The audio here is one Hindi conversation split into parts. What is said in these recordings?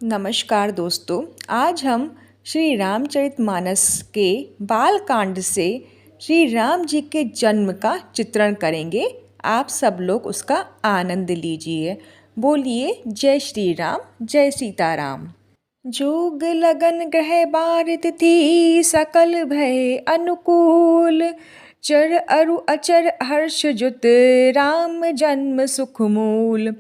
नमस्कार दोस्तों। आज हम श्री रामचरितमानस के बाल कांड से श्री राम जी के जन्म का चित्रण करेंगे। आप सब लोग उसका आनंद लीजिए। बोलिए जय श्री राम, जय सीताराम। जोग लगन ग्रह बार तिथि सकल भय अनुकूल। चर अरु अचर हर्ष जुत राम जन्म सुख मूल।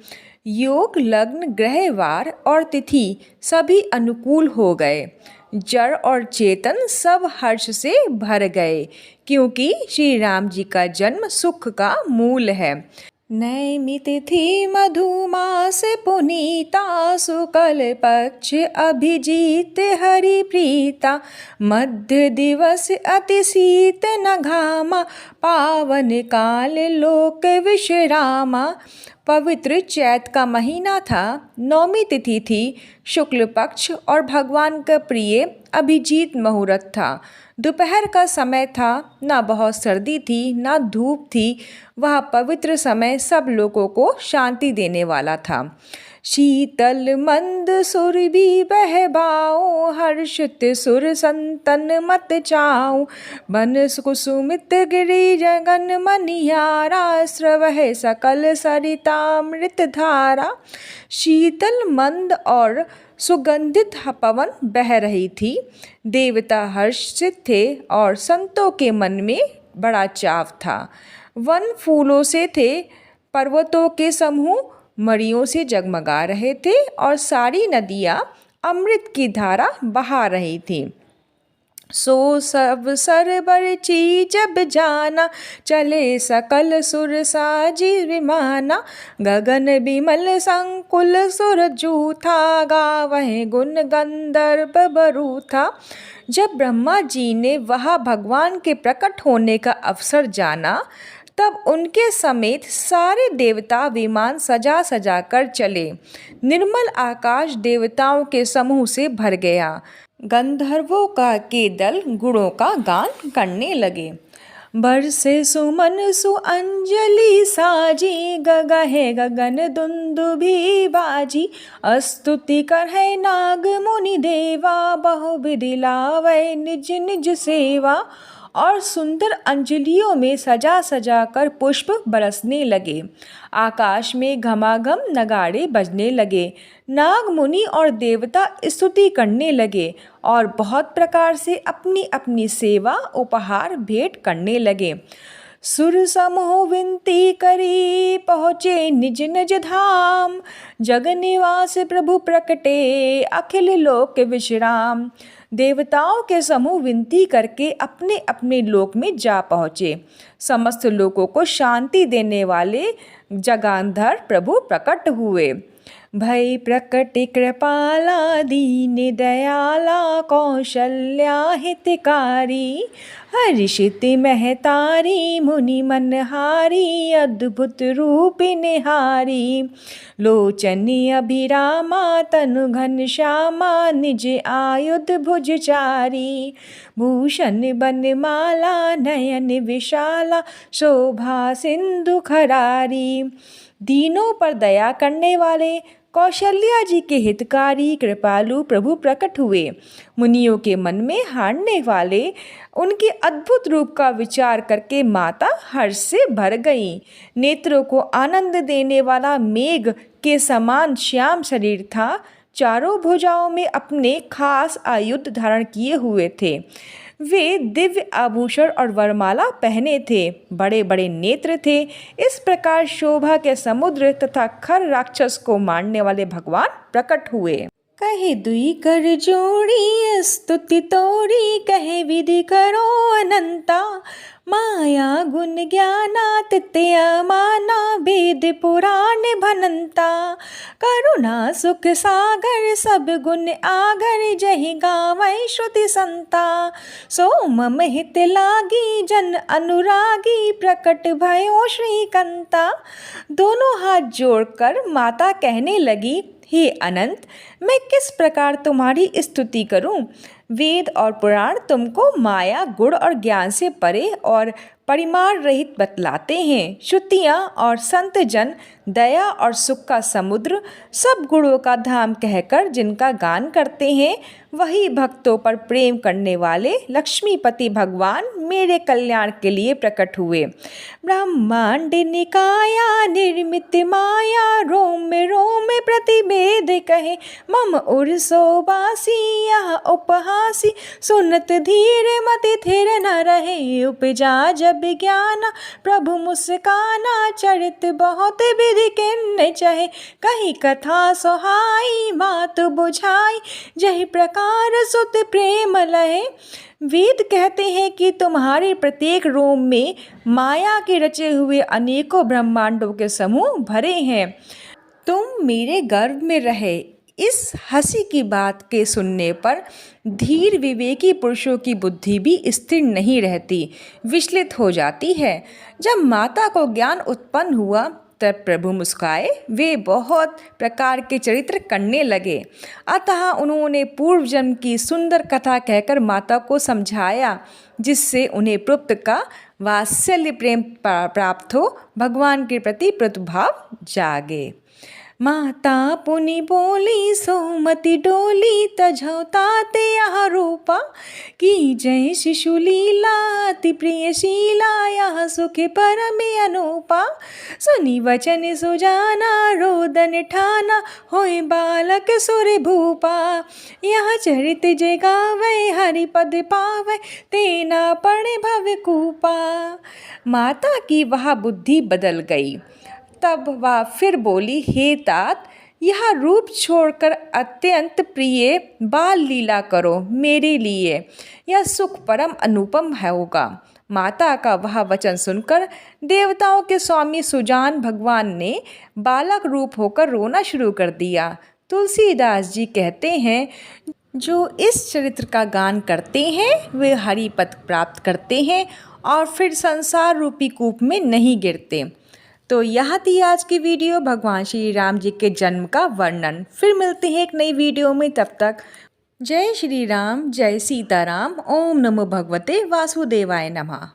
योग लग्न ग्रह वार और तिथि सभी अनुकूल हो गए। जड़ और चेतन सब हर्ष से भर गए, क्योंकि श्री राम जी का जन्म सुख का मूल है। नैमि तिथि मधुमास पुनीता शुक्ल पक्ष अभिजीत हरि प्रीता। मध्य दिवस अति शीत न घामा पावन काल लोक विश्रामा। पवित्र चैत का महीना था। नौमी तिथि थी, शुक्ल पक्ष और भगवान का प्रिय अभिजीत मुहूर्त था। दोपहर का समय था, ना बहुत सर्दी थी ना धूप थी। वह पवित्र समय सब लोगों को शांति देने वाला था। शीतल मंद सुर भी बहबाओ हर्षित सुर संतन मत चाऊ। बन कुसुमित गिरि जगन मनिहारा स्रवह सकल सरितामृत धारा। शीतल मंद और सुगंधित पवन बह रही थी। देवता हर्षित थे और संतों के मन में बड़ा चाव था। वन फूलों से थे, पर्वतों के समूह मणियों से जगमगा रहे थे और सारी नदियाँ अमृत की धारा बहा रही थी। सो सब सरबर चीज जब जाना चले सकल सुर साजी विमाना। गगन बिमल संकुल सुर जूथा गावह गुण गंधर्व बरूथा। जब ब्रह्मा जी ने वहाँ भगवान के प्रकट होने का अवसर जाना, तब उनके समेत सारे देवता विमान सजा सजा कर चले। निर्मल आकाश देवताओं के समूह से भर गया। गंधर्वों का के दल गुणों का गान करने लगे। बरसे सुमन सु अंजलि साजी गगहे गगन दुंदुभि बाजी। स्तुति करहै नाग मुनि देवा बहुविधि लावै निज निज सेवा। और सुंदर अंजलियों में सजा सजा कर पुष्प बरसने लगे। आकाश में घमाघम नगाड़े बजने लगे। नाग मुनि और देवता स्तुति करने लगे और बहुत प्रकार से अपनी अपनी सेवा उपहार भेंट करने लगे। सुर समूह विनती करी पहुँचे निज निज धाम। जग निवास प्रभु प्रकटे अखिल लोक विश्राम। देवताओं के समूह विनती करके अपने अपने लोक में जा पहुँचे। समस्त लोगों को शांति देने वाले जगांधर प्रभु प्रकट हुए। भय प्रकट कृपाला दीन दयाला कौशल्या हितकारी। हर्षित महतारी मुनि मनहारी अद्भुत रूप निहारी। लोचन अभिरामा तनु घन श्यामा निज आयुध भुजचारी। भूषण बनमाला नयन विशाला शोभा सिंधु खरारी। दीनों पर दया करने वाले कौशल्या जी के हितकारी कृपालु प्रभु प्रकट हुए। मुनियों के मन में हारने वाले उनके अद्भुत रूप का विचार करके माता हर्ष से भर गईं। नेत्रों को आनंद देने वाला मेघ के समान श्याम शरीर था। चारों भुजाओं में अपने खास आयुध धारण किए हुए थे। वे दिव्य आभूषण और वरमाला पहने थे। बड़े बड़े नेत्र थे। इस प्रकार शोभा के समुद्र तथा खर राक्षस को मारने वाले भगवान प्रकट हुए। कहे दुई कर जोड़ी स्तुति तोड़ी कहे विधि करो अनंता। माया गुण ज्ञाना तित्य माना वेद पुराण भनंता। करुणा सुख सागर सब गुण आगर जहि गावै श्रुति संता। सो मम हित लागी जन अनुरागी प्रकट भयो श्रीकंता। दोनों हाथ जोड़कर माता कहने लगी, हे अनंत, मैं किस प्रकार तुम्हारी स्तुति करूं? वेद और पुराण तुमको माया, गुण और ज्ञान से परे और परिमाण रहित बतलाते हैं। श्रुतियाँ और संत जन दया और सुख का समुद्र, सब गुणों का धाम कहकर जिनका गान करते हैं, वही भक्तों पर प्रेम करने वाले लक्ष्मीपति भगवान मेरे कल्याण के लिए प्रकट हुए। ब्रह्मांड निकाया निर्मित माया, रोम रोम प्रतिभेद कहे, मम उर्सो बासी यह उपहासी, सुनत धीर मति थिर न रहे, उपजा जब ज्ञान प्रभु मुस्काना, चरित बहुत विधि किन्ने चाहे, कही कथा सोहाई मात बुझाई, जहि प्रकार सुत प्रेम लहे। वेद कहते हैं कि तुम्हारे प्रत्येक रोम में माया के रचे हुए अनेकों ब्रह्मांडों के समूह भरे हैं। तुम मेरे गर्भ में रहे। इस हंसी की बात के सुनने पर धीर विवेकी पुरुषों की बुद्धि भी स्थिर नहीं रहती, विचलित हो जाती है। जब माता को ज्ञान उत्पन्न हुआ तब प्रभु मुस्काए, वे बहुत प्रकार के चरित्र करने लगे। अतः उन्होंने पूर्व जन्म की सुंदर कथा कहकर माता को समझाया, जिससे उन्हें पुत्र का वात्सल्य प्रेम प्राप्त हो, भगवान के प्रति प्रतिभाव जागे। माता पुनि बोली सोमति डोली, तजौ ताते यह रूपा, की जय शिशु लीला अति प्रिय शीला, यह सुख परम अनुपा। सुनी वचन सुजाना रोदन ठाना, होय बालक सुर भूपा, यह चरित जे गावै हरिपद पावै, तेना पड़े भव कूपा। माता की वह बुद्धि बदल गई। तब वह फिर बोली, हे तात, यह रूप छोड़कर अत्यंत प्रिय बाल लीला करो मेरे लिए, यह सुख परम अनुपम होगा। माता का वह वचन सुनकर देवताओं के स्वामी सुजान भगवान ने बालक रूप होकर रोना शुरू कर दिया। तुलसीदास जी कहते हैं, जो इस चरित्र का गान करते हैं वे हरिपद प्राप्त करते हैं और फिर संसार रूपी कूप में नहीं गिरते। तो यह थी आज की वीडियो भगवान श्री राम जी के जन्म का वर्णन। फिर मिलते हैं एक नई वीडियो में, तब तक जय श्री राम, जय सीताराम, ओम नमो भगवते वासुदेवाय नमः।